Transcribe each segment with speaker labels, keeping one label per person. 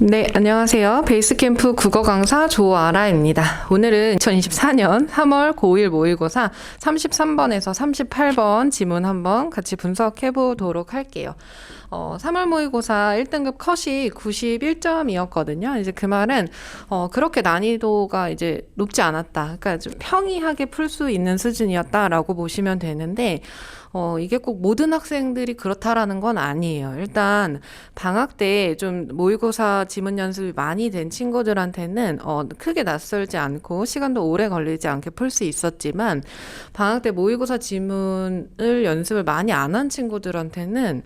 Speaker 1: 네, 안녕하세요. 베이스캠프 국어 강사 조아라입니다. 오늘은 2024년 3월 고1 모의고사 33번에서 38번 지문 한번 같이 분석해 보도록 할게요. 3월 모의고사 1등급 컷이 91점이었거든요. 이제 그 말은 그렇게 난이도가 이제 높지 않았다. 그러니까 좀 평이하게 풀 수 있는 수준이었다라고 보시면 되는데 이게 꼭 모든 학생들이 그렇다라는 건 아니에요. 일단 방학 때 좀 모의고사 지문 연습이 많이 된 친구들한테는 크게 낯설지 않고 시간도 오래 걸리지 않게 풀 수 있었지만 방학 때 모의고사 지문을 연습을 많이 안 한 친구들한테는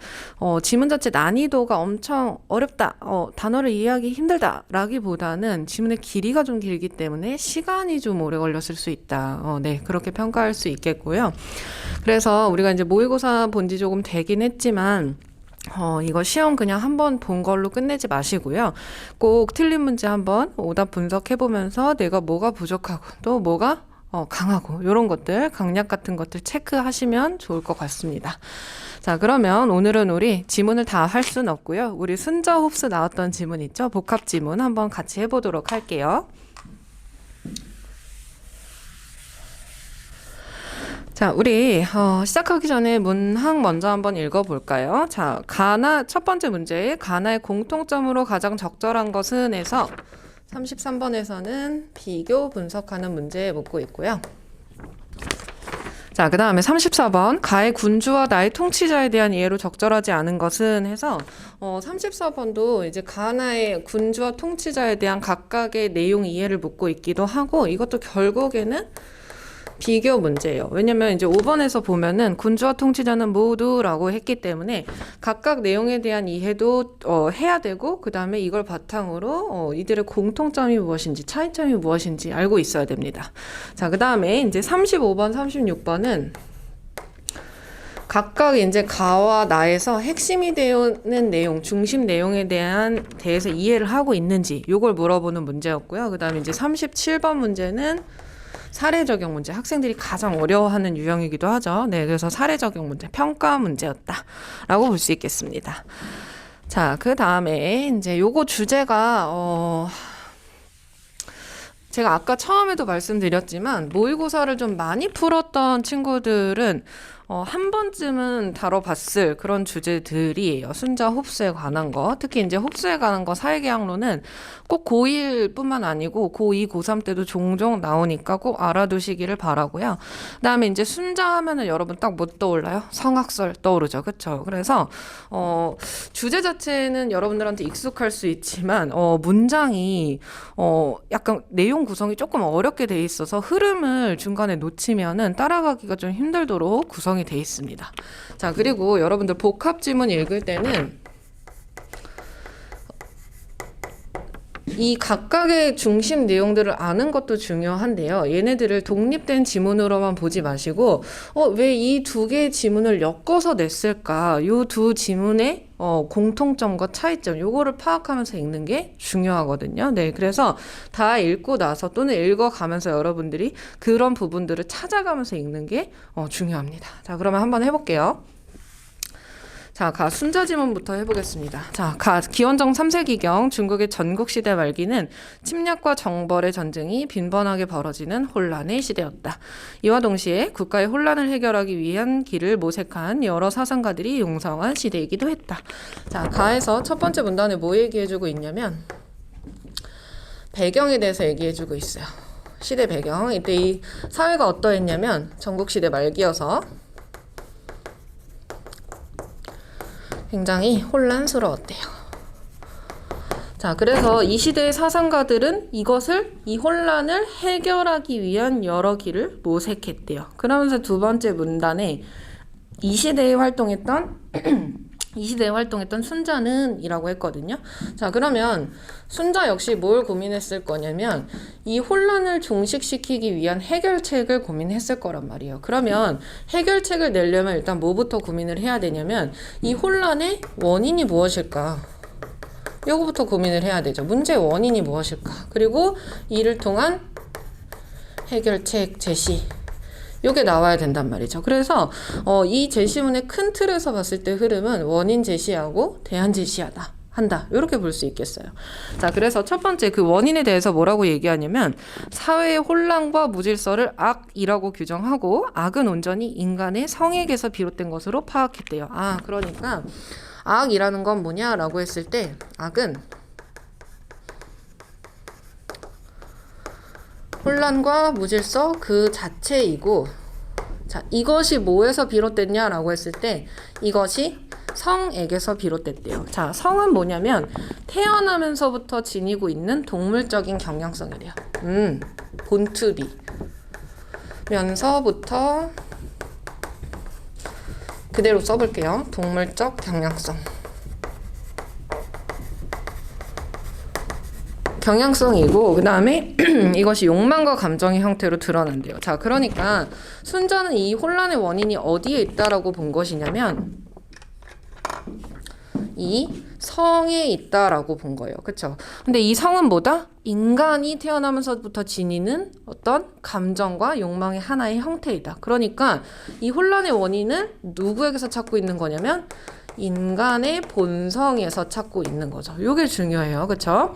Speaker 1: 지문 자체 난이도가 엄청 어렵다, 단어를 이해하기 힘들다라기보다는 지문의 길이가 좀 길기 때문에 시간이 좀 오래 걸렸을 수 있다. 네, 그렇게 평가할 수 있겠고요. 그래서 우리가 이제 모의고사 본 지 조금 되긴 했지만 이거 시험 그냥 한번 본 걸로 끝내지 마시고요. 꼭 틀린 문제 한번 오답 분석해보면서 내가 뭐가 부족하고 또 뭐가 강하고 이런 것들, 강약 같은 것들 체크하시면 좋을 것 같습니다. 자, 그러면 오늘은 우리 지문을 다 할 수는 없고요. 우리 순자 흡수 나왔던 지문 있죠? 복합 지문 한번 같이 해보도록 할게요. 자, 우리 시작하기 전에 문항 먼저 한번 읽어볼까요? 자, 첫 번째 문제, 가나의 공통점으로 가장 적절한 것은 에서 33번에서는 비교 분석하는 문제 묻고 있고요. 자, 그 다음에 34번, 가의 군주와 나의 통치자에 대한 이해로 적절하지 않은 것은 해서 34번도 이제 가나의 군주와 통치자에 대한 각각의 내용 이해를 묻고 있기도 하고 이것도 결국에는 비교 문제예요. 왜냐면 이제 5번에서 보면은 군주와 통치자는 모두라고 했기 때문에 각각 내용에 대한 이해도 해야 되고 그 다음에 이걸 바탕으로 이들의 공통점이 무엇인지 차이점이 무엇인지 알고 있어야 됩니다. 자, 그 다음에 이제 35번, 36번은 각각 이제 가와 나에서 핵심이 되는 내용, 중심 내용에 대해서 이해를 하고 있는지 요걸 물어보는 문제였고요. 그 다음에 이제 37번 문제는 사례 적용 문제, 학생들이 가장 어려워하는 유형이기도 하죠. 네, 그래서 사례 적용 문제, 평가 문제였다라고 볼 수 있겠습니다. 자, 그 다음에 이제 요거 주제가 제가 아까 처음에도 말씀드렸지만 모의고사를 좀 많이 풀었던 친구들은 한 번쯤은 다뤄봤을 그런 주제들이에요. 순자 흡수에 관한 거. 특히 이제 흡수에 관한 거 사회계약론은 꼭 고1뿐만 아니고 고2, 고3 때도 종종 나오니까 꼭 알아두시기를 바라고요. 그다음에 이제 순자 하면은 여러분 딱 뭐 떠올라요? 성악설 떠오르죠. 그렇죠? 그래서 주제 자체는 여러분들한테 익숙할 수 있지만 문장이 약간 내용 구성이 조금 어렵게 돼 있어서 흐름을 중간에 놓치면은 따라가기가 좀 힘들도록 구성이 돼 있습니다. 자, 그리고 여러분들 복합 지문 읽을 때는 이 각각의 중심 내용들을 아는 것도 중요한데요. 얘네들을 독립된 지문으로만 보지 마시고 왜 이 두 개의 지문을 엮어서 냈을까? 이 두 지문의 공통점과 차이점 요거를 파악하면서 읽는 게 중요하거든요. 네, 그래서 다 읽고 나서 또는 읽어가면서 여러분들이 그런 부분들을 찾아가면서 읽는 게 중요합니다. 자, 그러면 한번 해볼게요. 자, 가 순자 지문부터 해보겠습니다. 자, 기원정 3세기경 중국의 전국시대 말기는 침략과 정벌의 전쟁이 빈번하게 벌어지는 혼란의 시대였다. 이와 동시에 국가의 혼란을 해결하기 위한 길을 모색한 여러 사상가들이 용성한 시대이기도 했다. 자, 가에서 첫 번째 문단에 뭐 얘기해주고 있냐면 배경에 대해서 얘기해주고 있어요. 시대 배경. 이때 이 사회가 어떠했냐면 전국시대 말기여서 굉장히 혼란스러웠대요. 자, 그래서 이 시대의 사상가들은 이 혼란을 해결하기 위한 여러 길을 모색했대요. 그러면서 두 번째 문단에 이 시대에 활동했던 순자는 이라고 했거든요. 자, 그러면 순자 역시 뭘 고민했을 거냐면 이 혼란을 종식시키기 위한 해결책을 고민했을 거란 말이에요. 그러면 해결책을 내려면 일단 뭐부터 고민을 해야 되냐면 이 혼란의 원인이 무엇일까? 이거부터 고민을 해야 되죠. 문제의 원인이 무엇일까? 그리고 이를 통한 해결책 제시. 요게 나와야 된단 말이죠. 그래서 이 제시문의 큰 틀에서 봤을 때 흐름은 원인 제시하고 대안 제시하다. 한다. 이렇게 볼 수 있겠어요. 자, 그래서 첫 번째 그 원인에 대해서 뭐라고 얘기하냐면 사회의 혼란과 무질서를 악이라고 규정하고 악은 온전히 인간의 성액에서 비롯된 것으로 파악했대요. 아, 그러니까 악이라는 건 뭐냐라고 했을 때 악은 혼란과 무질서 그 자체이고, 자, 이것이 뭐에서 비롯됐냐라고 했을 때 이것이 성액에서 비롯됐대요. 자, 성은 뭐냐면 태어나면서부터 지니고 있는 동물적인 경향성이래요. 본투비 면서부터 그대로 써볼게요. 동물적 경향성. 경향성이고 그 다음에 이것이 욕망과 감정의 형태로 드러난대요. 자, 그러니까 순자는 이 혼란의 원인이 어디에 있다라고 본 것이냐면 이 성에 있다라고 본 거예요. 그쵸? 근데 이 성은 뭐다? 인간이 태어나면서부터 지니는 어떤 감정과 욕망의 하나의 형태이다. 그러니까 이 혼란의 원인은 누구에게서 찾고 있는 거냐면 인간의 본성에서 찾고 있는 거죠. 이게 중요해요. 그쵸?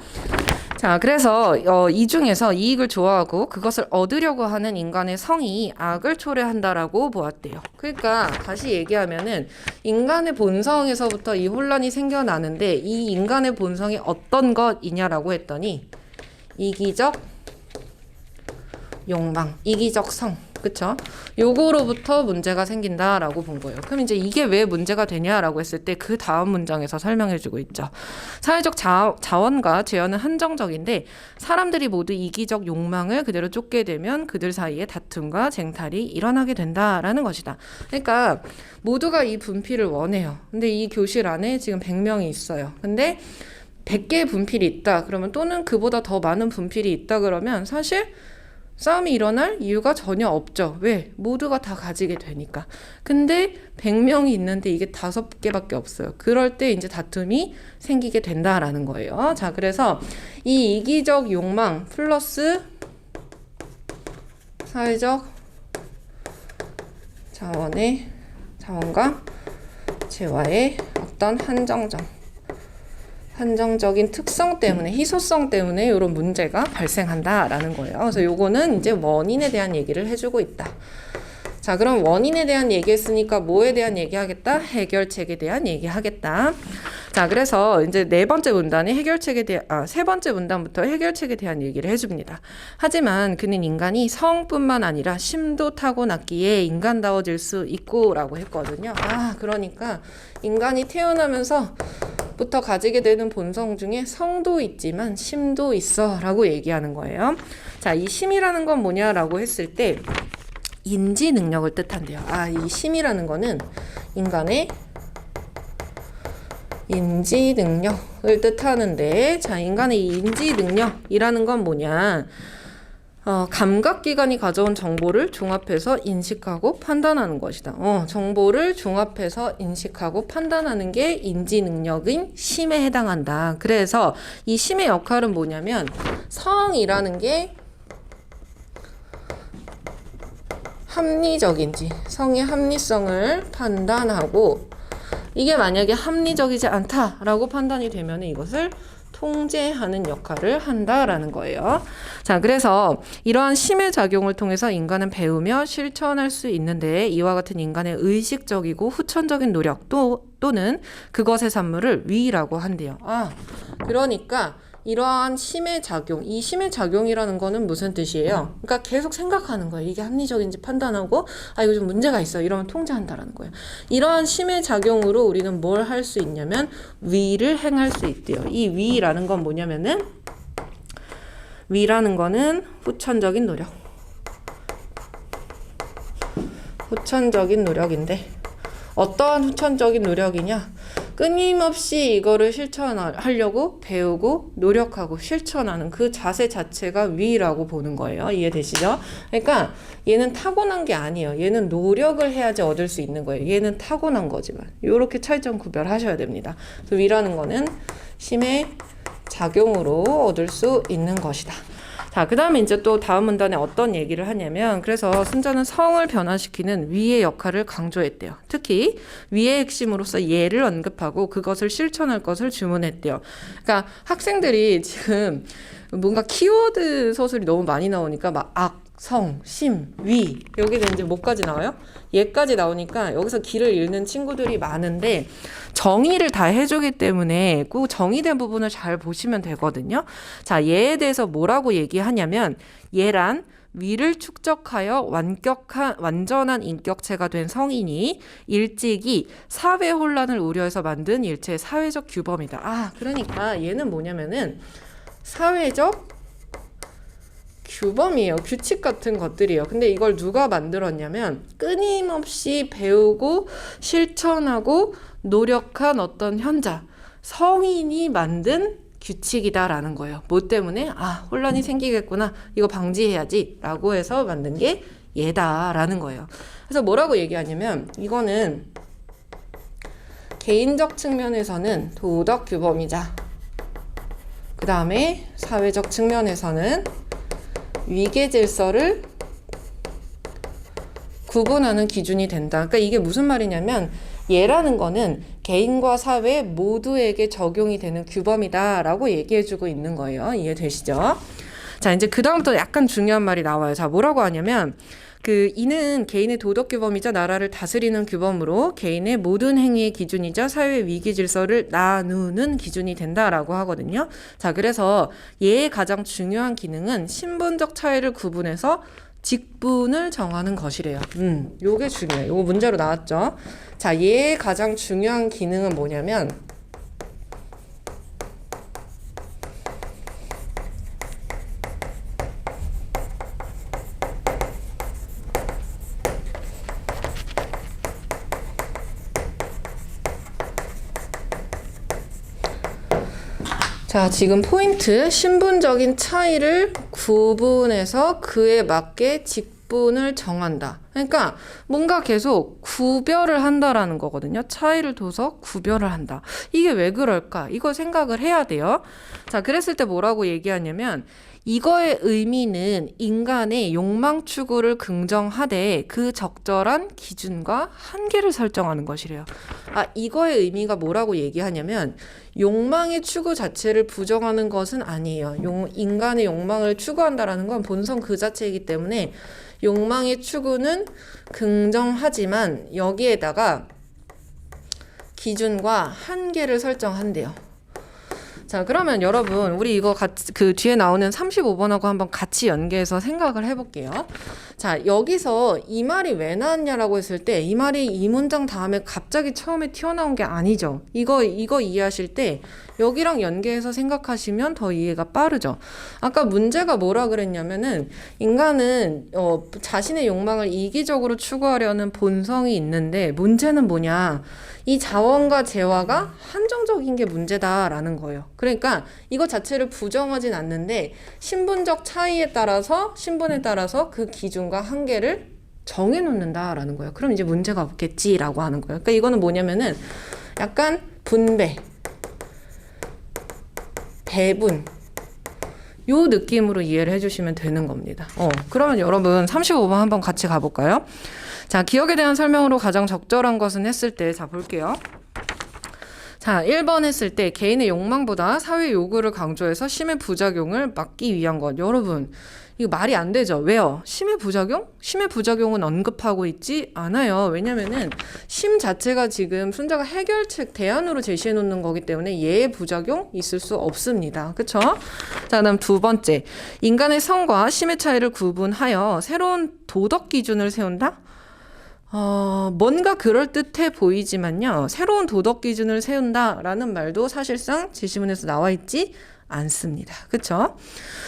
Speaker 1: 자, 그래서 이 중에서 이익을 좋아하고 그것을 얻으려고 하는 인간의 성이 악을 초래한다라고 보았대요. 그러니까 다시 얘기하면은 인간의 본성에서부터 이 혼란이 생겨나는데 이 인간의 본성이 어떤 것이냐라고 했더니 이기적 욕망, 이기적 성, 그쵸? 요거로부터 문제가 생긴다라고 본 거예요. 그럼 이제 이게 왜 문제가 되냐라고 했을 때 그 다음 문장에서 설명해주고 있죠. 사회적 자원과 재현은 한정적인데 사람들이 모두 이기적 욕망을 그대로 쫓게 되면 그들 사이에 다툼과 쟁탈이 일어나게 된다라는 것이다. 그러니까 모두가 이 분필을 원해요. 근데 이 교실 안에 지금 100명이 있어요. 근데 100개의 분필이 있다. 그러면 또는 그보다 더 많은 분필이 있다. 그러면 사실 싸움이 일어날 이유가 전혀 없죠. 왜? 모두가 다 가지게 되니까. 근데 100명이 있는데 이게 5개밖에 없어요. 그럴 때 이제 다툼이 생기게 된다라는 거예요. 자, 그래서 이 이기적 욕망 플러스 사회적 자원과 재화의 어떤 한정적인 특성 때문에, 희소성 때문에 이런 문제가 발생한다라는 거예요. 그래서 요거는 이제 원인에 대한 얘기를 해주고 있다. 자, 그럼 원인에 대한 얘기했으니까 뭐에 대한 얘기하겠다? 해결책에 대한 얘기하겠다. 자, 그래서 이제 세 번째 문단부터 해결책에 대한 얘기를 해줍니다. 하지만 그는 인간이 성뿐만 아니라 심도 타고났기에 인간다워질 수 있고라고 했거든요. 아, 그러니까 인간이 태어나면서부터 가지게 되는 본성 중에 성도 있지만 심도 있어 라고 얘기하는 거예요. 자, 이 심이라는 건 뭐냐라고 했을 때 인지 능력을 뜻한대요. 아, 이 심이라는 거는 인간의 인지 능력을 뜻하는데, 자, 인간의 인지 능력이라는 건 뭐냐? 감각기관이 가져온 정보를 종합해서 인식하고 판단하는 것이다. 정보를 종합해서 인식하고 판단하는 게 인지 능력인 심에 해당한다. 그래서 이 심의 역할은 뭐냐면 성이라는 게 합리적인지, 성의 합리성을 판단하고 이게 만약에 합리적이지 않다라고 판단이 되면 이것을 통제하는 역할을 한다라는 거예요. 자, 그래서 이러한 심의 작용을 통해서 인간은 배우며 실천할 수 있는데 이와 같은 인간의 의식적이고 후천적인 노력 또는 그것의 산물을 위라고 한대요. 아, 그러니까 이러한 심의 작용, 이 심의 작용이라는 거는 무슨 뜻이에요? 그러니까 계속 생각하는 거예요. 이게 합리적인지 판단하고, 아, 이거 좀 문제가 있어. 이러면 통제한다라는 거예요. 이러한 심의 작용으로 우리는 뭘 할 수 있냐면 위를 행할 수 있대요. 이 위라는 건 뭐냐면은 위라는 거는 후천적인 노력인데 어떠한 후천적인 노력이냐? 끊임없이 이거를 실천하려고 배우고 노력하고 실천하는 그 자세 자체가 위라고 보는 거예요. 이해되시죠? 그러니까 얘는 타고난 게 아니에요. 얘는 노력을 해야지 얻을 수 있는 거예요. 얘는 타고난 거지만 이렇게 차이점 구별하셔야 됩니다. 그래서 위라는 거는 심의 작용으로 얻을 수 있는 것이다. 자, 그 다음에 이제 또 다음 문단에 어떤 얘기를 하냐면, 그래서 순자는 성을 변화시키는 위의 역할을 강조했대요. 특히 위의 핵심으로서 예를 언급하고 그것을 실천할 것을 주문했대요. 그러니까 학생들이 지금 뭔가 키워드 서술이 너무 많이 나오니까 막 악, 성, 심, 위 여기는 이제 뭐까지 나와요? 예까지 나오니까 여기서 길을 잃는 친구들이 많은데 정의를 다 해주기 때문에 그 정의된 부분을 잘 보시면 되거든요. 자, 예에 대해서 뭐라고 얘기하냐면 예란 위를 축적하여 완전한 인격체가 된 성인이 일찍이 사회 혼란을 우려해서 만든 일체의 사회적 규범이다. 아, 그러니까 얘는 뭐냐면은 사회적 규범이에요. 규칙 같은 것들이에요. 근데 이걸 누가 만들었냐면 끊임없이 배우고 실천하고 노력한 어떤 현자, 성인이 만든 규칙이다라는 거예요. 뭐 때문에? 아, 혼란이 생기겠구나. 이거 방지해야지. 라고 해서 만든 게 얘다라는 거예요. 그래서 뭐라고 얘기하냐면 이거는 개인적 측면에서는 도덕 규범이자 그 다음에 사회적 측면에서는 위계 질서를 구분하는 기준이 된다. 그러니까 이게 무슨 말이냐면 예라는 거는 개인과 사회 모두에게 적용이 되는 규범이다라고 얘기해주고 있는 거예요. 이해되시죠? 자, 이제 그 다음부터 약간 중요한 말이 나와요. 자, 뭐라고 하냐면 이는 개인의 도덕 규범이자 나라를 다스리는 규범으로 개인의 모든 행위의 기준이자 사회 위기 질서를 나누는 기준이 된다라고 하거든요. 자, 그래서 얘의 가장 중요한 기능은 신분적 차이를 구분해서 직분을 정하는 것이래요. 요게 중요해요. 요거 문제로 나왔죠. 자, 얘의 가장 중요한 기능은 뭐냐면 자, 지금 포인트 신분적인 차이를 구분해서 그에 맞게 직분을 정한다. 그러니까 뭔가 계속 구별을 한다라는 거거든요. 차이를 둬서 구별을 한다. 이게 왜 그럴까? 이거 생각을 해야 돼요. 자, 그랬을 때 뭐라고 얘기하냐면 이거의 의미는 인간의 욕망 추구를 긍정하되 그 적절한 기준과 한계를 설정하는 것이래요. 아, 이거의 의미가 뭐라고 얘기하냐면 욕망의 추구 자체를 부정하는 것은 아니에요. 인간의 욕망을 추구한다라는 건 본성 그 자체이기 때문에 욕망의 추구는 긍정하지만 여기에다가 기준과 한계를 설정한대요. 자, 그러면 여러분 우리 이거 같이 그 뒤에 나오는 35번하고 한번 같이 연계해서 생각을 해볼게요. 자, 여기서 이 말이 왜 나왔냐라고 했을 때 이 말이 이 문장 다음에 갑자기 처음에 튀어나온 게 아니죠. 이거 이해하실 때 여기랑 연계해서 생각하시면 더 이해가 빠르죠. 아까 문제가 뭐라 그랬냐면은 인간은 자신의 욕망을 이기적으로 추구하려는 본성이 있는데 문제는 뭐냐? 이 자원과 재화가 한정적인 게 문제다라는 거예요. 그러니까 이거 자체를 부정하진 않는데 신분에 따라서 그 기준과 한계를 정해놓는다라는 거예요. 그럼 이제 문제가 없겠지라고 하는 거예요. 그러니까 이거는 뭐냐면은 약간 분배, 배분 요 느낌으로 이해를 해주시면 되는 겁니다. 그러면 여러분 35번 한번 같이 가볼까요? 자, 기억에 대한 설명으로 가장 적절한 것은 했을 때, 자, 볼게요. 자, 1번 했을 때 개인의 욕망보다 사회 요구를 강조해서 심의 부작용을 막기 위한 것. 여러분, 이거 말이 안 되죠? 왜요? 심의 부작용? 심의 부작용은 언급하고 있지 않아요. 왜냐면은 심 자체가 지금 순자가 해결책 대안으로 제시해 놓는 거기 때문에 얘의 부작용 있을 수 없습니다. 그쵸? 자, 그다음 두 번째. 인간의 성과 심의 차이를 구분하여 새로운 도덕 기준을 세운다? 뭔가 그럴듯해 보이지만요. 새로운 도덕 기준을 세운다라는 말도 사실상 지시문에서 나와 있지 않습니다. 그쵸?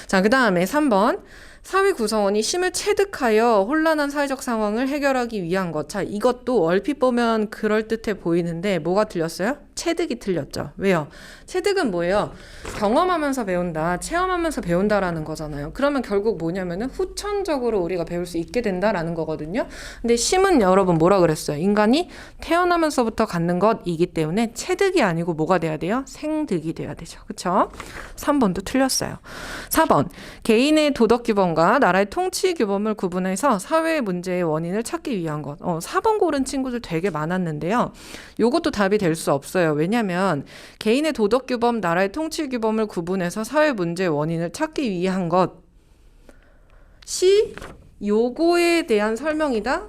Speaker 1: 자, 그 다음에 3번. 사회 구성원이 심을 체득하여 혼란한 사회적 상황을 해결하기 위한 것. 자, 이것도 얼핏 보면 그럴듯해 보이는데 뭐가 틀렸어요? 체득이 틀렸죠. 왜요? 체득은 뭐예요? 경험하면서 배운다, 체험하면서 배운다라는 거잖아요. 그러면 결국 뭐냐면은 후천적으로 우리가 배울 수 있게 된다라는 거거든요. 근데 심은 여러분 뭐라 그랬어요? 인간이 태어나면서부터 갖는 것이기 때문에 체득이 아니고 뭐가 돼야 돼요? 생득이 돼야 되죠. 그쵸? 3번도 틀렸어요. 4번. 개인의 도덕 규범과 나라의 통치 규범을 구분해서 사회 문제의 원인을 찾기 위한 것. 4번 고른 친구들 되게 많았는데요. 요것도 답이 될 수 없어요. 왜냐면 개인의 도덕 규범, 나라의 통치 규범을 구분해서 사회 문제의 원인을 찾기 위한 것이 요거에 대한 설명이다?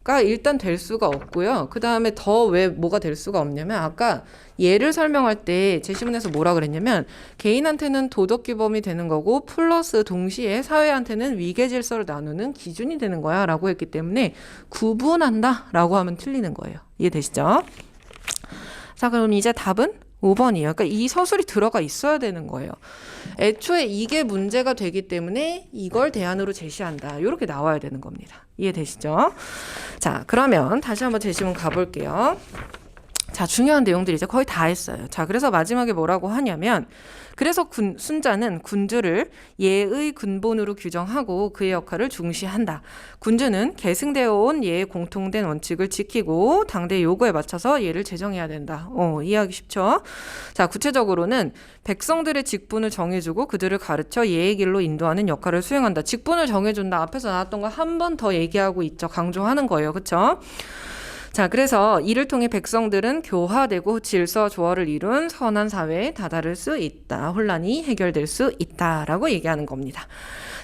Speaker 1: 가 일단 될 수가 없고요. 그 다음에 더 왜 뭐가 될 수가 없냐면 아까 예를 설명할 때 제시문에서 뭐라 그랬냐면 개인한테는 도덕 규범이 되는 거고 플러스 동시에 사회한테는 위계 질서를 나누는 기준이 되는 거야 라고 했기 때문에 구분한다 라고 하면 틀리는 거예요. 이해되시죠? 자, 그럼 이제 답은 5번이에요. 그러니까 이 서술이 들어가 있어야 되는 거예요. 애초에 이게 문제가 되기 때문에 이걸 대안으로 제시한다. 이렇게 나와야 되는 겁니다. 이해되시죠? 자, 그러면 다시 한번 제시문 가볼게요. 자, 중요한 내용들이 이제 거의 다 했어요. 자, 그래서 마지막에 뭐라고 하냐면 그래서 순자는 군주를 예의 근본으로 규정하고 그의 역할을 중시한다. 군주는 계승되어 온 예의 공통된 원칙을 지키고 당대 요구에 맞춰서 예를 제정해야 된다. 이해하기 쉽죠? 자, 구체적으로는 백성들의 직분을 정해주고 그들을 가르쳐 예의 길로 인도하는 역할을 수행한다. 직분을 정해준다. 앞에서 나왔던 거 한 번 더 얘기하고 있죠. 강조하는 거예요. 그렇죠? 자, 그래서 이를 통해 백성들은 교화되고 질서 조화를 이룬 선한 사회에 다다를 수 있다. 혼란이 해결될 수 있다라고 얘기하는 겁니다.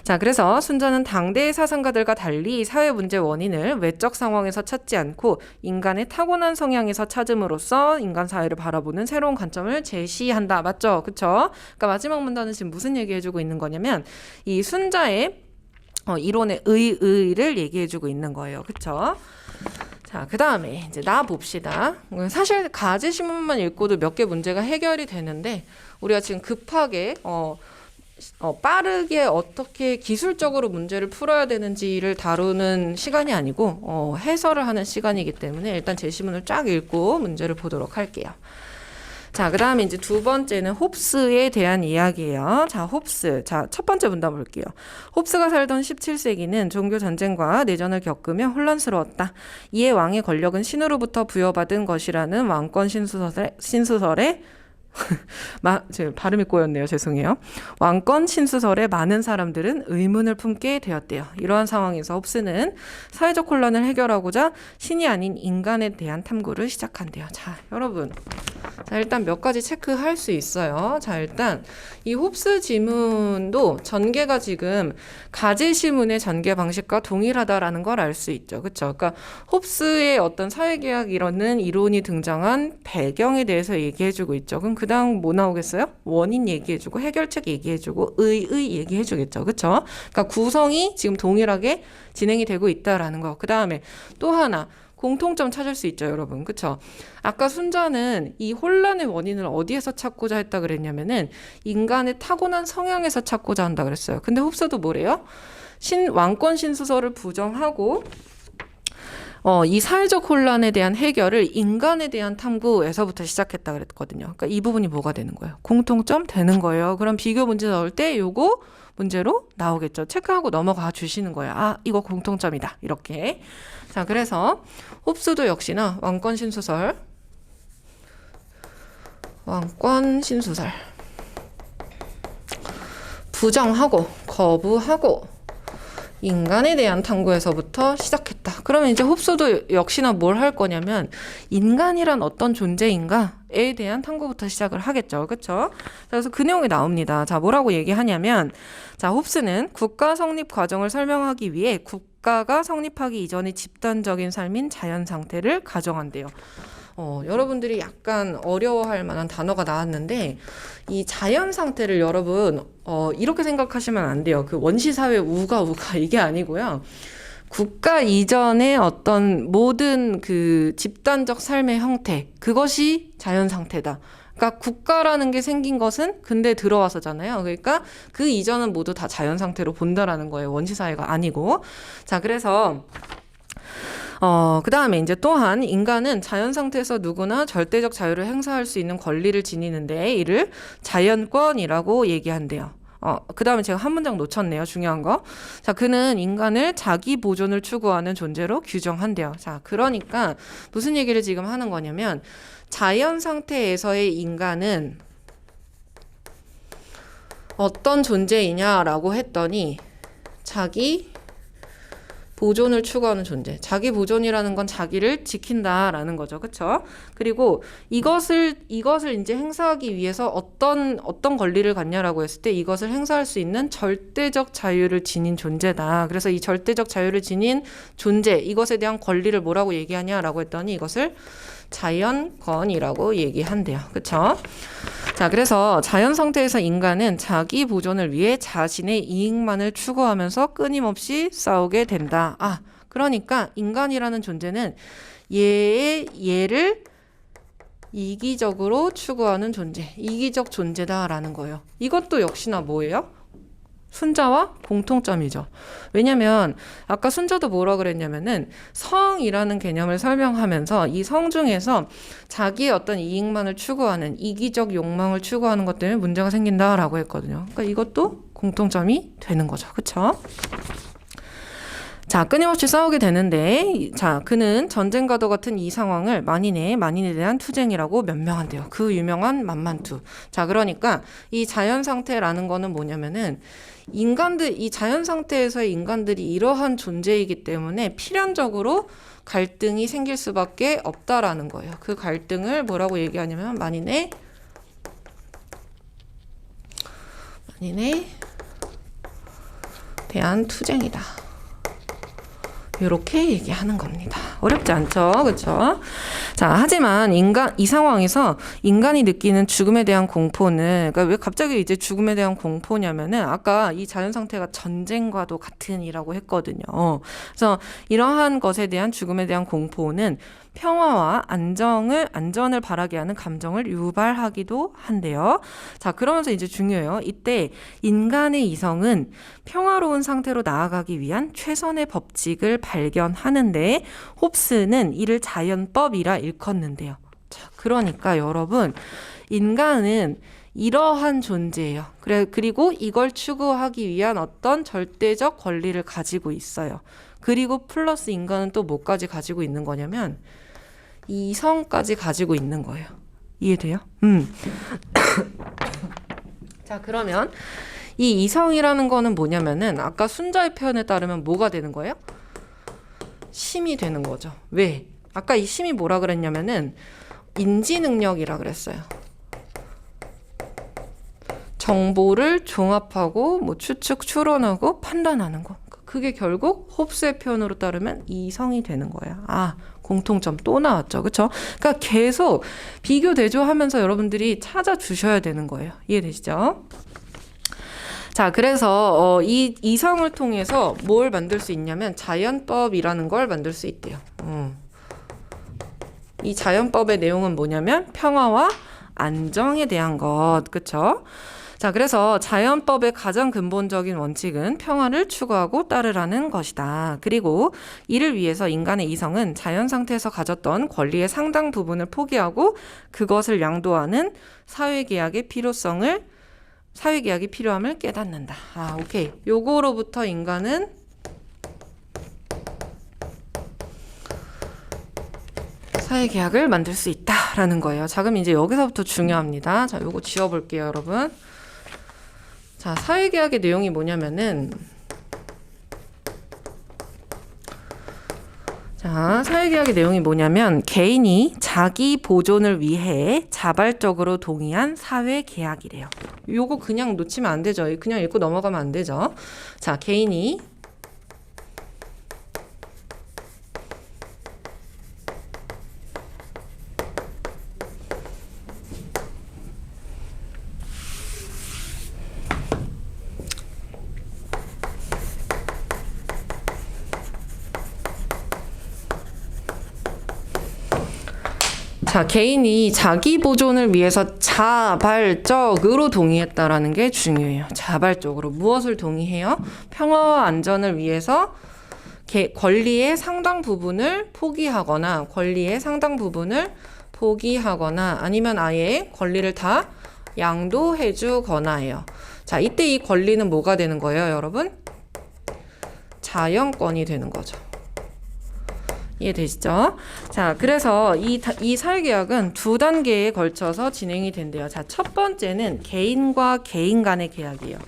Speaker 1: 자, 그래서 순자는 당대의 사상가들과 달리 사회 문제 원인을 외적 상황에서 찾지 않고 인간의 타고난 성향에서 찾음으로써 인간 사회를 바라보는 새로운 관점을 제시한다. 맞죠? 그쵸? 그러니까 마지막 문단은 지금 무슨 얘기해주고 있는 거냐면 이 순자의 이론의 의의를 얘기해주고 있는 거예요. 그쵸? 자, 그 다음에 이제 나 봅시다. 사실 가지 신문만 읽고도 몇 개 문제가 해결이 되는데 우리가 지금 급하게 빠르게 어떻게 기술적으로 문제를 풀어야 되는지를 다루는 시간이 아니고 해설을 하는 시간이기 때문에 일단 제시문을 쫙 읽고 문제를 보도록 할게요. 자, 그 다음에 이제 두 번째는 홉스에 대한 이야기예요. 자, 홉스. 자, 첫 번째 문단 볼게요. 홉스가 살던 17세기는 종교 전쟁과 내전을 겪으며 혼란스러웠다. 이에 왕의 권력은 신으로부터 부여받은 것이라는 왕권 신수설에 제 발음이 꼬였네요. 죄송해요. 왕권 신수설에 많은 사람들은 의문을 품게 되었대요. 이러한 상황에서 홉스는 사회적 혼란을 해결하고자 신이 아닌 인간에 대한 탐구를 시작한대요. 자, 여러분. 자, 일단 몇 가지 체크할 수 있어요. 자, 일단 이 홉스 지문도 전개가 지금 가제 시문의 전개 방식과 동일하다라는 걸 알 수 있죠. 그렇죠? 그러니까 홉스의 어떤 사회계약 이런 이론이 등장한 배경에 대해서 얘기해주고 있죠. 그럼 그 다음 뭐 나오겠어요? 원인 얘기해주고 해결책 얘기해주고 의의 얘기해주겠죠. 그렇죠? 그러니까 구성이 지금 동일하게 진행이 되고 있다라는 거. 그 다음에 또 하나 공통점 찾을 수 있죠, 여러분. 그쵸? 아까 순자는 이 혼란의 원인을 어디에서 찾고자 했다 그랬냐면은 인간의 타고난 성향에서 찾고자 한다 그랬어요. 근데 홉스도 뭐래요? 왕권 신수설을 부정하고 이 사회적 혼란에 대한 해결을 인간에 대한 탐구에서부터 시작했다 그랬거든요. 그러니까 이 부분이 뭐가 되는 거예요? 공통점 되는 거예요. 그럼 비교 문제 나올 때 요거 문제로 나오겠죠. 체크하고 넘어가 주시는 거예요. 아, 이거 공통점이다. 이렇게. 자, 그래서 홉스도 역시나 왕권 신수설 부정하고 거부하고 인간에 대한 탐구에서부터 시작했다. 그러면 이제 홉스도 역시나 뭘 할 거냐면 인간이란 어떤 존재인가에 대한 탐구부터 시작을 하겠죠. 그렇죠? 그래서 그 내용이 나옵니다. 자, 뭐라고 얘기하냐면 자, 홉스는 국가 성립 과정을 설명하기 위해 국가가 성립하기 이전의 집단적인 삶인 자연 상태를 가정한대요. 여러분들이 약간 어려워할 만한 단어가 나왔는데 이 자연 상태를 여러분 이렇게 생각하시면 안 돼요. 그 원시사회 우가 이게 아니고요. 국가 이전의 어떤 모든 그 집단적 삶의 형태 그것이 자연 상태다. 그러니까 국가라는 게 생긴 것은 근대에 들어와서잖아요. 그러니까 그 이전은 모두 다 자연 상태로 본다라는 거예요. 원시사회가 아니고. 자, 그래서 그 다음에 이제 또한 인간은 자연 상태에서 누구나 절대적 자유를 행사할 수 있는 권리를 지니는데 이를 자연권이라고 얘기한대요. 그 다음에 제가 한 문장 놓쳤네요. 중요한 거. 자, 그는 인간을 자기 보존을 추구하는 존재로 규정한대요. 자, 그러니까 무슨 얘기를 지금 하는 거냐면 자연 상태에서의 인간은 어떤 존재이냐라고 했더니 자기 보존을 추구하는 존재. 자기 보존이라는 건 자기를 지킨다라는 거죠. 그쵸? 그리고 이것을 이제 행사하기 위해서 어떤 권리를 갖냐라고 했을 때 이것을 행사할 수 있는 절대적 자유를 지닌 존재다. 그래서 이 절대적 자유를 지닌 존재, 이것에 대한 권리를 뭐라고 얘기하냐라고 했더니 이것을 자연권이라고 얘기한대요. 그쵸? 자, 그래서 자연 상태에서 인간은 자기 보존을 위해 자신의 이익만을 추구하면서 끊임없이 싸우게 된다. 그러니까 인간이라는 존재는 얘를 이기적으로 추구하는 존재, 이기적 존재다라는 거예요. 이것도 역시나 뭐예요? 순자와 공통점이죠. 왜냐면 아까 순자도 뭐라 그랬냐면은 성이라는 개념을 설명하면서 이 성 중에서 자기의 어떤 이익만을 추구하는 이기적 욕망을 추구하는 것 때문에 문제가 생긴다라고 했거든요. 그러니까 이것도 공통점이 되는 거죠. 그쵸? 자, 끊임없이 싸우게 되는데, 자, 그는 전쟁과도 같은 이 상황을 만인에 대한 투쟁이라고 변명한대요. 그 유명한 만만투. 자, 그러니까 이 자연 상태라는 거는 뭐냐면은 이 자연 상태에서의 인간들이 이러한 존재이기 때문에 필연적으로 갈등이 생길 수밖에 없다라는 거예요. 그 갈등을 뭐라고 얘기하냐면 만인에 대한 투쟁이다. 이렇게 얘기하는 겁니다. 어렵지 않죠? 그렇죠? 자, 하지만 이 상황에서 인간이 느끼는 죽음에 대한 공포는, 그러니까 왜 갑자기 이제 죽음에 대한 공포냐면은 아까 이 자연 상태가 전쟁과도 같은이라고 했거든요. 그래서 이러한 것에 대한 죽음에 대한 공포는 평화와 안전을 바라게 하는 감정을 유발하기도 한대요. 자, 그러면서 이제 중요해요. 이때 인간의 이성은 평화로운 상태로 나아가기 위한 최선의 법칙을 발견하는데 홉스는 이를 자연법이라 일컫는데요. 자, 그러니까 여러분, 인간은 이러한 존재예요. 그리고 이걸 추구하기 위한 어떤 절대적 권리를 가지고 있어요. 그리고 플러스 인간은 또 뭐까지 가지고 있는 거냐면 이성까지 가지고 있는 거예요. 이해돼요? 자, 그러면 이 이성이라는 거는 뭐냐면은 아까 순자의 표현에 따르면 뭐가 되는 거예요? 심이 되는 거죠. 왜? 아까 이 심이 뭐라 그랬냐면은 인지 능력이라 그랬어요. 정보를 종합하고 뭐 추측, 추론하고 판단하는 거. 그게 결국 홉스의 표현으로 따르면 이성이 되는 거야. 공통점 또 나왔죠. 그쵸? 그러니까 계속 비교 대조하면서 여러분들이 찾아주셔야 되는 거예요. 이해되시죠? 자, 그래서 이 이성을 통해서 뭘 만들 수 있냐면 자연법이라는 걸 만들 수 있대요. 이 자연법의 내용은 뭐냐면 평화와 안정에 대한 것. 그쵸? 자, 그래서 자연법의 가장 근본적인 원칙은 평화를 추구하고 따르라는 것이다. 그리고 이를 위해서 인간의 이성은 자연 상태에서 가졌던 권리의 상당 부분을 포기하고 그것을 양도하는 사회계약이 필요함을 깨닫는다. 오케이. 요거로부터 인간은 사회계약을 만들 수 있다라는 거예요. 자, 그럼 이제 여기서부터 중요합니다. 자, 요거 지워볼게요, 여러분. 자, 사회계약의 내용이 뭐냐면은 사회계약의 내용이 뭐냐면 개인이 자기 보존을 위해 자발적으로 동의한 사회계약이래요. 요거 그냥 놓치면 안 되죠. 그냥 읽고 넘어가면 안 되죠. 자, 개인이 개인이 자기 보존을 위해서 자발적으로 동의했다라는 게 중요해요. 자발적으로. 무엇을 동의해요? 평화와 안전을 위해서 권리의 상당 부분을 포기하거나 아니면 아예 권리를 다 양도해 주거나예요. 자, 이때 이 권리는 뭐가 되는 거예요, 여러분? 자연권이 되는 거죠. 이해되시죠? 자, 그래서 이 사회계약은 두 단계에 걸쳐서 진행이 된대요. 자, 첫 번째는 개인과 개인 간의 계약이에요.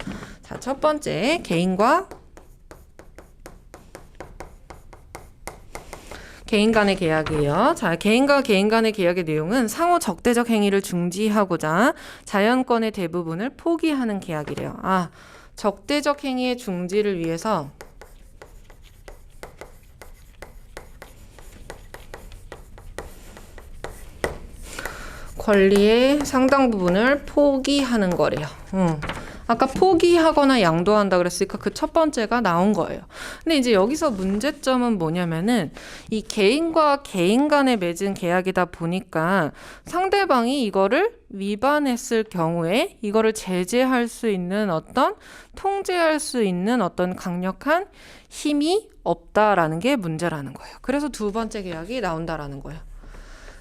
Speaker 1: 자, 첫 번째, 개인과 개인 간의 계약이에요. 자, 개인과 개인 간의 계약의 내용은 상호 적대적 행위를 중지하고자 자연권의 대부분을 포기하는 계약이래요. 아, 적대적 행위의 중지를 위해서 권리의 상당 부분을 포기하는 거래요. 아까 포기하거나 양도한다 그랬으니까 그 첫 번째가 나온 거예요. 근데 이제 여기서 문제점은 뭐냐면은 이 개인과 개인 간에 맺은 계약이다 보니까 상대방이 이거를 위반했을 경우에 이거를 제재할 수 있는 통제할 수 있는 어떤 강력한 힘이 없다라는 게 문제라는 거예요. 그래서 두 번째 계약이 나온다라는 거예요.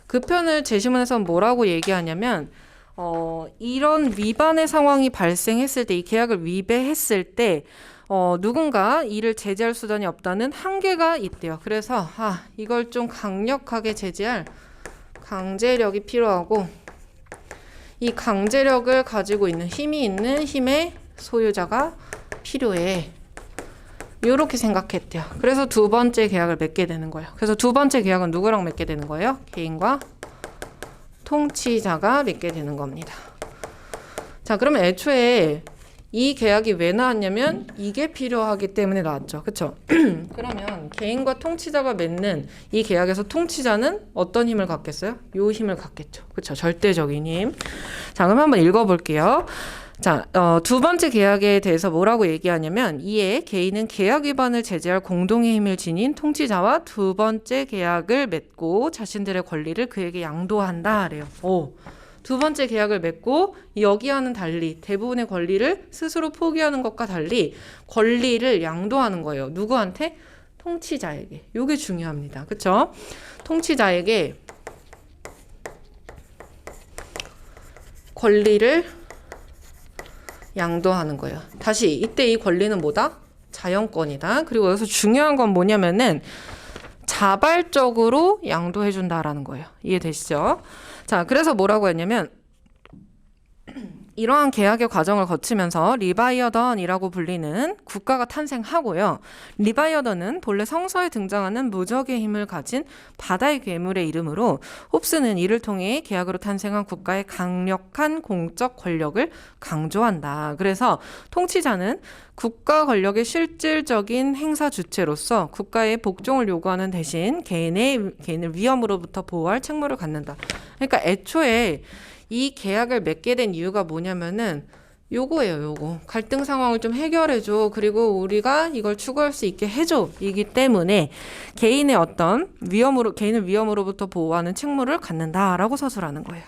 Speaker 1: 그 편을 제시문에서는 뭐라고 얘기하냐면 이런 위반의 상황이 발생했을 때, 이 계약을 위배했을 때 누군가 이를 제재할 수단이 없다는 한계가 있대요. 그래서 이걸 좀 강력하게 제재할 강제력이 필요하고, 이 강제력을 가지고 있는 힘의 소유자가 필요해. 이렇게 생각했대요. 그래서 두 번째 계약을 맺게 되는 거예요. 그래서 두 번째 계약은 누구랑 맺게 되는 거예요? 개인과 통치자가 맺게 되는 겁니다. 자, 그러면 애초에 이 계약이 왜 나왔냐면 이게 필요하기 때문에 나왔죠. 그쵸? 그러면 개인과 통치자가 맺는 이 계약에서 통치자는 어떤 힘을 갖겠어요? 요 힘을 갖겠죠. 그쵸? 절대적인 힘. 자, 그럼 한번 읽어볼게요. 자, 두 번째 계약에 대해서 뭐라고 얘기하냐면, 이에 개인은 계약 위반을 제재할 공동의 힘을 지닌 통치자와 두 번째 계약을 맺고 자신들의 권리를 그에게 양도한다 그래요. 두 번째 계약을 맺고 여기와는 달리 대부분의 권리를 스스로 포기하는 것과 달리 권리를 양도하는 거예요. 누구한테? 통치자에게. 이게 중요합니다. 그쵸? 통치자에게 권리를 양도하는 거예요. 다시 이때 이 권리는 뭐다? 자연권이다. 그리고 여기서 중요한 건 뭐냐면은 자발적으로 양도해 준다라는 거예요. 이해되시죠? 자, 그래서 뭐라고 했냐면 이러한 계약의 과정을 거치면서 리바이어던이라고 불리는 국가가 탄생하고요. 리바이어던은 본래 성서에 등장하는 무적의 힘을 가진 바다의 괴물의 이름으로 홉스는 이를 통해 계약으로 탄생한 국가의 강력한 공적 권력을 강조한다. 그래서 통치자는 국가 권력의 실질적인 행사 주체로서 국가의 복종을 요구하는 대신 개인을 위험으로부터 보호할 책무를 갖는다. 그러니까 애초에 이 계약을 맺게 된 이유가 뭐냐면은 요거예요, 요거. 갈등 상황을 좀 해결해줘. 그리고 우리가 이걸 추구할 수 있게 해줘. 이기 때문에 개인의 개인을 위험으로부터 보호하는 책무를 갖는다라고 서술하는 거예요.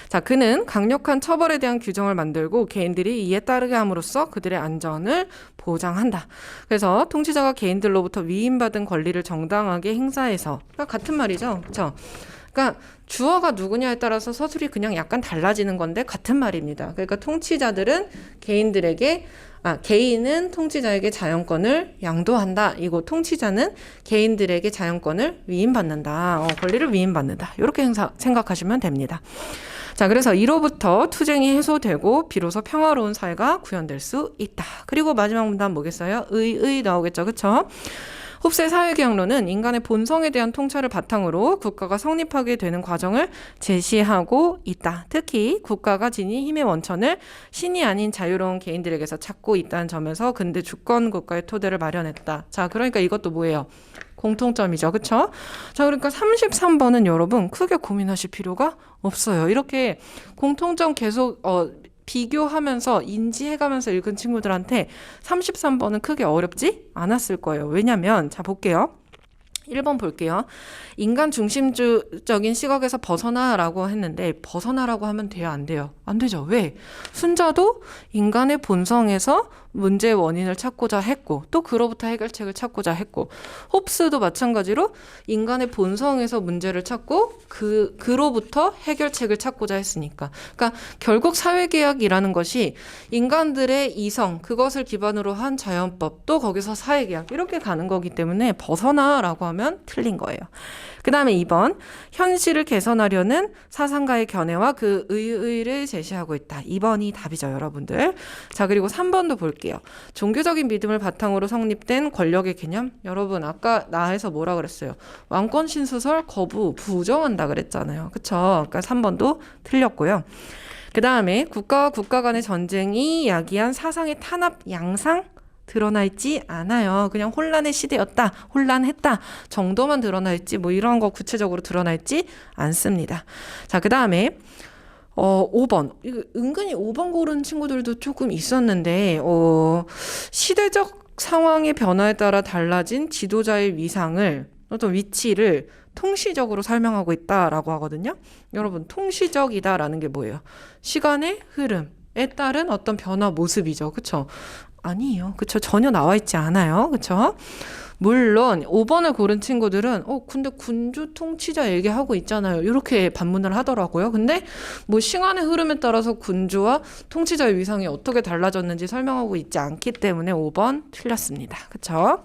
Speaker 1: 자, 그는 강력한 처벌에 대한 규정을 만들고 개인들이 이에 따르게 함으로써 그들의 안전을 보장한다. 그래서 통치자가 개인들로부터 위임받은 권리를 정당하게 행사해서, 그러니까 같은 말이죠. 그렇죠? 그러니까 주어가 누구냐에 따라서 서술이 그냥 약간 달라지는 건데 같은 말입니다. 그러니까 통치자들은 개인은 통치자에게 자연권을 양도한다. 이거 통치자는 개인들에게 자연권을 위임받는다. 권리를 위임받는다. 이렇게 생각하시면 됩니다. 자, 그래서 이로부터 투쟁이 해소되고 비로소 평화로운 사회가 구현될 수 있다. 그리고 마지막 문단 뭐겠어요? 나오겠죠. 그쵸? 홉스의 사회계약론은 인간의 본성에 대한 통찰을 바탕으로 국가가 성립하게 되는 과정을 제시하고 있다. 특히 국가가 지닌 힘의 원천을 신이 아닌 자유로운 개인들에게서 찾고 있다는 점에서 근대 주권 국가의 토대를 마련했다. 자, 그러니까 이것도 뭐예요? 공통점이죠. 그쵸? 자, 그러니까 33번은 여러분 크게 고민하실 필요가 없어요. 이렇게 공통점 계속 비교하면서 인지해가면서 읽은 친구들한테 33번은 크게 어렵지 않았을 거예요. 왜냐면 자, 볼게요. 1번 볼게요. 인간 중심주적인 시각에서 벗어나라고 했는데 벗어나라고 하면 돼요? 안 돼요? 안 되죠. 왜? 순자도 인간의 본성에서 문제의 원인을 찾고자 했고 또 그로부터 해결책을 찾고자 했고 홉스도 마찬가지로 인간의 본성에서 문제를 찾고 그로부터 해결책을 찾고자 했으니까 그러니까 결국 사회계약이라는 것이 인간들의 이성 그것을 기반으로 한 자연법 또 거기서 사회계약 이렇게 가는 거기 때문에 벗어나라고 하면 틀린 거예요. 그 다음에 2번 현실을 개선하려는 사상가의 견해와 그 의의를 제시하고 있다. 2번이 답이죠, 여러분들. 자, 그리고 3번도 볼게요. 종교적인 믿음을 바탕으로 성립된 권력의 개념. 여러분 아까 나에서 뭐라 그랬어요? 왕권 신수설 거부 부정한다 그랬잖아요. 그쵸? 그러니까 3번도 틀렸고요. 그 다음에 국가와 국가 간의 전쟁이 야기한 사상의 탄압 양상 드러나 있지 않아요. 그냥 혼란의 시대였다, 혼란했다 정도만 드러나 있지 뭐 이런 거 구체적으로 드러나 있지 않습니다. 자, 그 다음에 5번. 이거 은근히 5번 고른 친구들도 조금 있었는데 시대적 상황의 변화에 따라 달라진 지도자의 위상을 어떤 위치를 통시적으로 설명하고 있다라고 하거든요. 여러분 통시적이다라는 게 뭐예요? 시간의 흐름에 따른 어떤 변화 모습이죠. 그쵸? 아니에요. 그쵸? 전혀 나와 있지 않아요. 그쵸? 물론 5번을 고른 친구들은 근데 군주 통치자 얘기하고 있잖아요. 이렇게 반문을 하더라고요. 근데 뭐 시간의 흐름에 따라서 군주와 통치자의 위상이 어떻게 달라졌는지 설명하고 있지 않기 때문에 5번 틀렸습니다. 그쵸?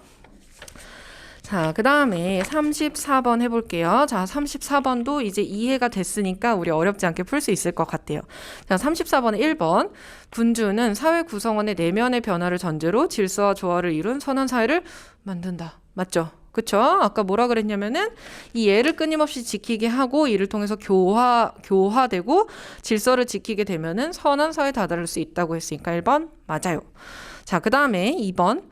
Speaker 1: 자, 그 다음에 34번 해볼게요. 자, 34번도 이제 이해가 됐으니까 우리 어렵지 않게 풀 수 있을 것 같아요. 자, 34번은 1번. 군주는 사회 구성원의 내면의 변화를 전제로 질서와 조화를 이룬 선한 사회를 만든다. 맞죠? 그쵸? 아까 뭐라 그랬냐면은 이 예를 끊임없이 지키게 하고 이를 통해서 교화되고 질서를 지키게 되면은 선한 사회에 다다를 수 있다고 했으니까 1번 맞아요. 자, 그 다음에 2번.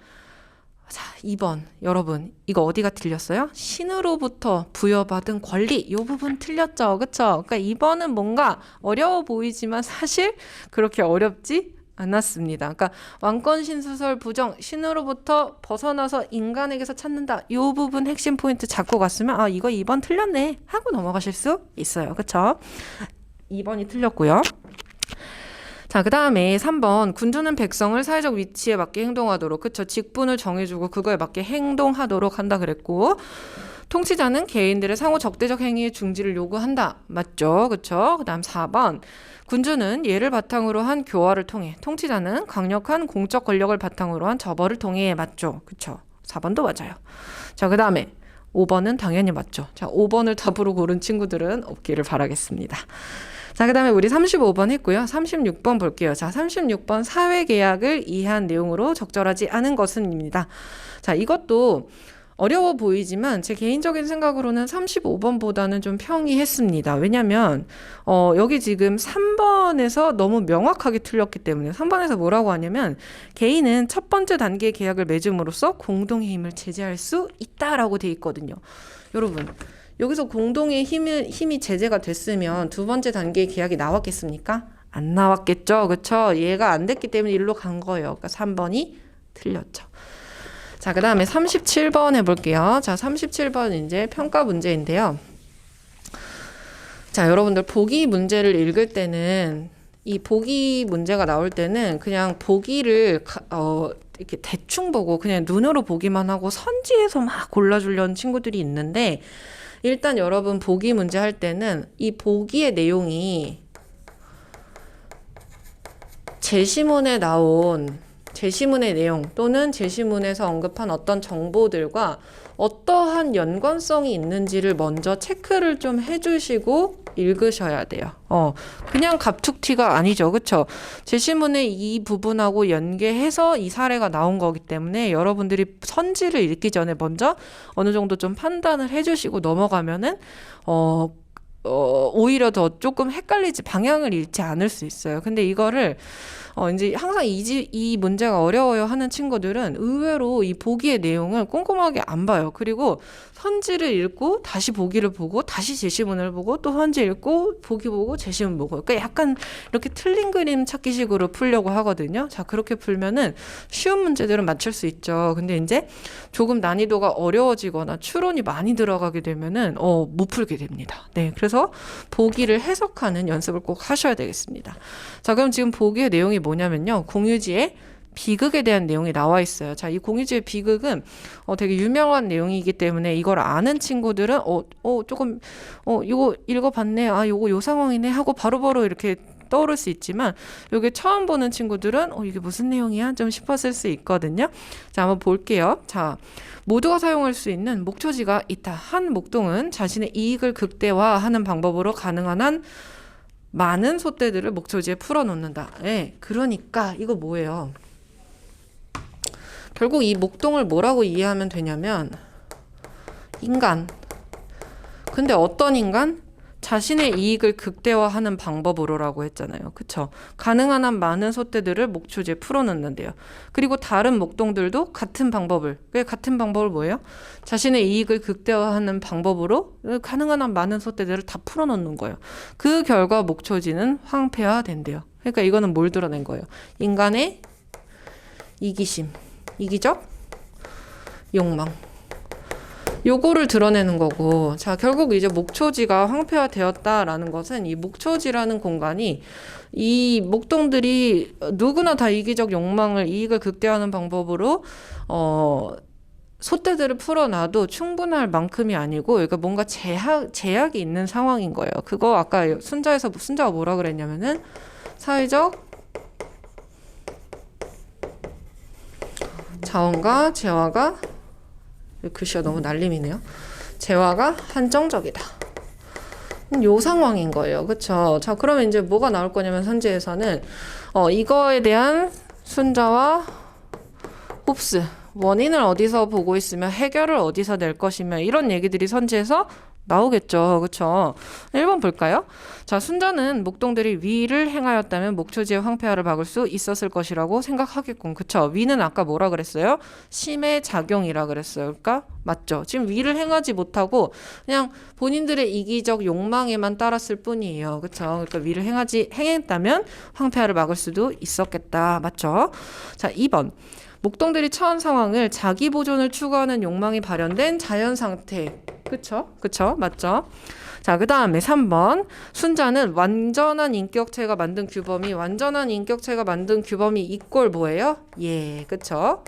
Speaker 1: 자, 2번. 여러분, 이거 어디가 틀렸어요? 신으로부터 부여받은 권리. 이 부분 틀렸죠? 그쵸? 그러니까 2번은 뭔가 어려워 보이지만 사실 그렇게 어렵지 않았습니다. 그러니까 왕권 신수설 부정, 신으로부터 벗어나서 인간에게서 찾는다. 이 부분 핵심 포인트 잡고 갔으면 이거 2번 틀렸네 하고 넘어가실 수 있어요. 그쵸? 2번이 틀렸고요. 자, 그 다음에 3번. 군주는 백성을 사회적 위치에 맞게 행동하도록, 그쵸? 직분을 정해주고 그거에 맞게 행동하도록 한다 그랬고, 통치자는 개인들의 상호 적대적 행위의 중지를 요구한다. 맞죠? 그쵸? 그 다음 4번. 군주는 예를 바탕으로 한 교화를 통해, 통치자는 강력한 공적 권력을 바탕으로 한 저벌을 통해. 맞죠? 그쵸? 4번도 맞아요. 자, 그 다음에 5번은 당연히 맞죠. 자, 5번을 답으로 고른 친구들은 없기를 바라겠습니다. 자, 그 다음에 우리 35번 했고요. 36번 볼게요. 자, 36번 사회계약을 이해한 내용으로 적절하지 않은 것은입니다. 자, 이것도 어려워 보이지만 제 개인적인 생각으로는 35번보다는 좀 평이했습니다. 왜냐면 여기 지금 3번에서 너무 명확하게 틀렸기 때문에 3번에서 뭐라고 하냐면 개인은 첫 번째 단계의 계약을 맺음으로써 공동의 힘을 제재할 수 있다라고 돼 있거든요. 여러분 여기서 공동의 힘이 제재가 됐으면 두 번째 단계의 계약이 나왔겠습니까? 안 나왔겠죠. 그쵸? 얘가 안 됐기 때문에 일로 간 거예요. 그러니까 3번이 틀렸죠. 자, 그 다음에 37번 해볼게요. 자, 37번 이제 평가 문제인데요. 자, 여러분들 보기 문제를 읽을 때는 이 보기 문제가 나올 때는 그냥 보기를 이렇게 대충 보고 그냥 눈으로 보기만 하고 선지에서 막 골라주려는 친구들이 있는데 일단 여러분 보기 문제 할 때는 이 보기의 내용이 제시문에 나온 제시문의 내용 또는 제시문에서 언급한 어떤 정보들과 어떠한 연관성이 있는지를 먼저 체크를 좀 해주시고 읽으셔야 돼요. 그냥 갑툭튀가 아니죠. 그쵸? 제시문의 이 부분하고 연계해서 이 사례가 나온 거기 때문에 여러분들이 선지를 읽기 전에 먼저 어느 정도 좀 판단을 해주시고 넘어가면은 오히려 더 조금 방향을 잃지 않을 수 있어요. 근데 이거를 이제 항상 이 문제가 어려워요 하는 친구들은 의외로 이 보기의 내용을 꼼꼼하게 안 봐요. 그리고 선지를 읽고 다시 보기를 보고 다시 제시문을 보고 또 선지 읽고 보기 보고 제시문 보고, 그러니까 약간 이렇게 틀린 그림 찾기식으로 풀려고 하거든요. 자, 그렇게 풀면은 쉬운 문제들은 맞출 수 있죠. 근데 이제 조금 난이도가 어려워지거나 추론이 많이 들어가게 되면은 못 풀게 됩니다. 네, 그래서 보기를 해석하는 연습을 꼭 하셔야 되겠습니다. 자, 그럼 지금 보기의 내용이 뭐냐면요, 공유지에 비극에 대한 내용이 나와 있어요. 자, 이 공유지의 비극은 되게 유명한 내용이기 때문에 이걸 아는 친구들은 조금 이거 읽어봤네, 요거 요 상황이네 하고 바로바로 이렇게 떠오를 수 있지만, 이게 처음 보는 친구들은 이게 무슨 내용이야 좀 싶었을 수 있거든요. 자, 한번 볼게요. 자, 모두가 사용할 수 있는 목초지가 있다. 한 목동은 자신의 이익을 극대화하는 방법으로 가능한 한 많은 소떼들을 목초지에 풀어놓는다. 네, 그러니까 이거 뭐예요? 결국 이 목동을 뭐라고 이해하면 되냐면 인간. 근데 어떤 인간? 자신의 이익을 극대화하는 방법으로라고 했잖아요. 그쵸? 가능한 한 많은 소떼들을 목초지에 풀어놓는데요. 그리고 다른 목동들도 같은 방법을 뭐예요? 자신의 이익을 극대화하는 방법으로 가능한 한 많은 소떼들을 다 풀어놓는 거예요. 그 결과 목초지는 황폐화된대요. 그러니까 이거는 뭘 드러낸 거예요? 인간의 이기심, 이기적 욕망, 요거를 드러내는 거고, 자, 결국 이제 목초지가 황폐화되었다라는 것은 이 목초지라는 공간이 이 목동들이 누구나 다 이기적 욕망을, 이익을 극대화하는 방법으로 소떼들을 풀어놔도 충분할 만큼이 아니고, 그러니까 뭔가 제약이 있는 상황인 거예요. 그거 아까 순자가 뭐라 그랬냐면은 사회적 자원과 재화가, 글씨가 너무 날림이네요. 재화가 한정적이다. 요 상황인 거예요. 그쵸? 자, 그러면 이제 뭐가 나올 거냐면 선지에서는 이거에 대한 순자와 홉스, 원인을 어디서 보고 있으며 해결을 어디서 낼 것이며, 이런 얘기들이 선지에서 나오겠죠. 그쵸? 1번 볼까요? 자, 순자는 목동들이 위를 행하였다면 목초지의 황폐화를 막을 수 있었을 것이라고 생각하겠군. 그쵸? 위는 아까 뭐라 그랬어요? 심의 작용이라 그랬어요. 그러니까 맞죠? 지금 위를 행하지 못하고 그냥 본인들의 이기적 욕망에만 따랐을 뿐이에요. 그쵸? 그러니까 위를 행했다면 황폐화를 막을 수도 있었겠다. 맞죠? 자, 2번. 목동들이 처한 상황을 자기 보존을 추구하는 욕망이 발현된 자연 상태. 그쵸? 맞죠? 자, 그 다음에 3번. 순자는 완전한 인격체가 만든 규범이 이꼴 뭐예요? 예, 그쵸?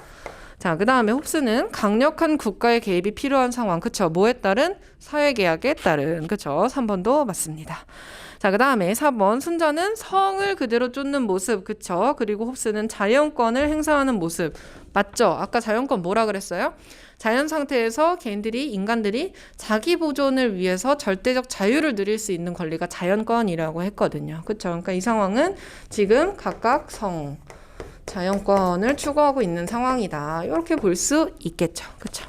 Speaker 1: 자, 그 다음에 홉스는 강력한 국가의 개입이 필요한 상황. 그쵸? 뭐에 따른? 사회계약에 따른. 그쵸? 3번도 맞습니다. 자, 그 다음에 4번. 순자는 성을 그대로 쫓는 모습. 그쵸? 그리고 홉스는 자연권을 행사하는 모습. 맞죠? 아까 자연권 뭐라 그랬어요? 자연 상태에서 인간들이 자기 보존을 위해서 절대적 자유를 누릴 수 있는 권리가 자연권이라고 했거든요. 그쵸? 그러니까 이 상황은 지금 각각 자연권을 추구하고 있는 상황이다. 이렇게 볼 수 있겠죠. 그쵸?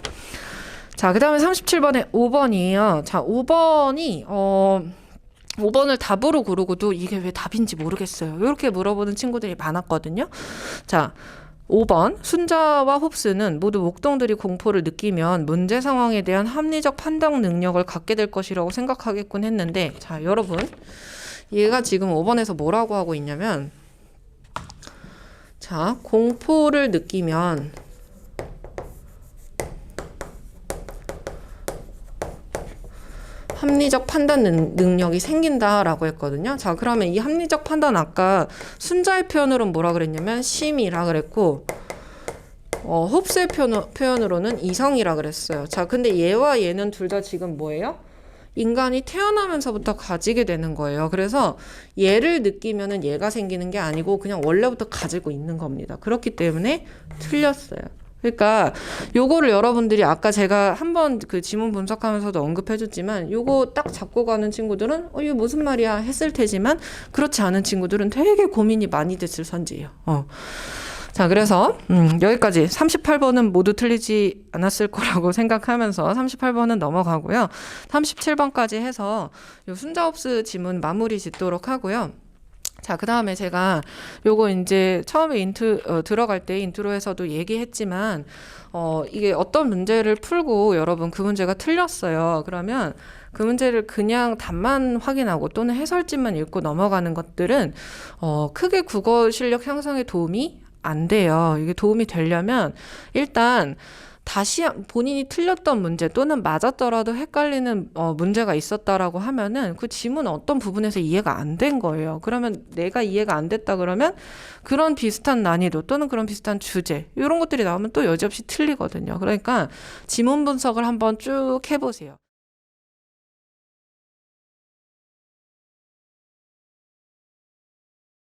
Speaker 1: 자, 그 다음에 37번에 5번이에요. 자, 5번을 답으로 고르고도 이게 왜 답인지 모르겠어요. 이렇게 물어보는 친구들이 많았거든요. 자, 5번. 순자와 홉스는 모두 목동들이 공포를 느끼면 문제 상황에 대한 합리적 판단 능력을 갖게 될 것이라고 생각하겠군 했는데, 자, 여러분, 얘가 지금 5번에서 뭐라고 하고 있냐면, 자, 공포를 느끼면 합리적 판단 능력이 생긴다라고 했거든요. 자, 그러면 이 합리적 판단 아까 순자의 표현으로는 뭐라 그랬냐면 심이라 그랬고, 홉스의 표현으로는 이성이라 그랬어요. 자, 근데 얘와 얘는 둘 다 지금 뭐예요? 인간이 태어나면서부터 가지게 되는 거예요. 그래서 얘를 느끼면은 얘가 생기는 게 아니고 그냥 원래부터 가지고 있는 겁니다. 그렇기 때문에 틀렸어요. 그러니까 요거를 여러분들이 아까 제가 한번 그 지문 분석하면서도 언급해줬지만 요거 딱 잡고 가는 친구들은 이거 무슨 말이야 했을 테지만 그렇지 않은 친구들은 되게 고민이 많이 됐을 선지예요. 자, 그래서 여기까지 38번은 모두 틀리지 않았을 거라고 생각하면서 38번은 넘어가고요. 37번까지 해서 요 순자홉스 지문 마무리 짓도록 하고요. 자, 그 다음에 제가 요거 이제 처음에 들어갈 때 인트로에서도 얘기했지만, 이게 어떤 문제를 풀고 여러분 그 문제가 틀렸어요. 그러면 그 문제를 그냥 답만 확인하고 또는 해설집만 읽고 넘어가는 것들은, 크게 국어 실력 향상에 도움이 안 돼요. 이게 도움이 되려면 일단 다시 본인이 틀렸던 문제 또는 맞았더라도 헷갈리는 문제가 있었다라고 하면은 그 지문 어떤 부분에서 이해가 안 된 거예요. 그러면 내가 이해가 안 됐다 그러면 그런 비슷한 난이도 또는 그런 비슷한 주제 이런 것들이 나오면 또 여지없이 틀리거든요. 그러니까 지문 분석을 한번 쭉 해보세요.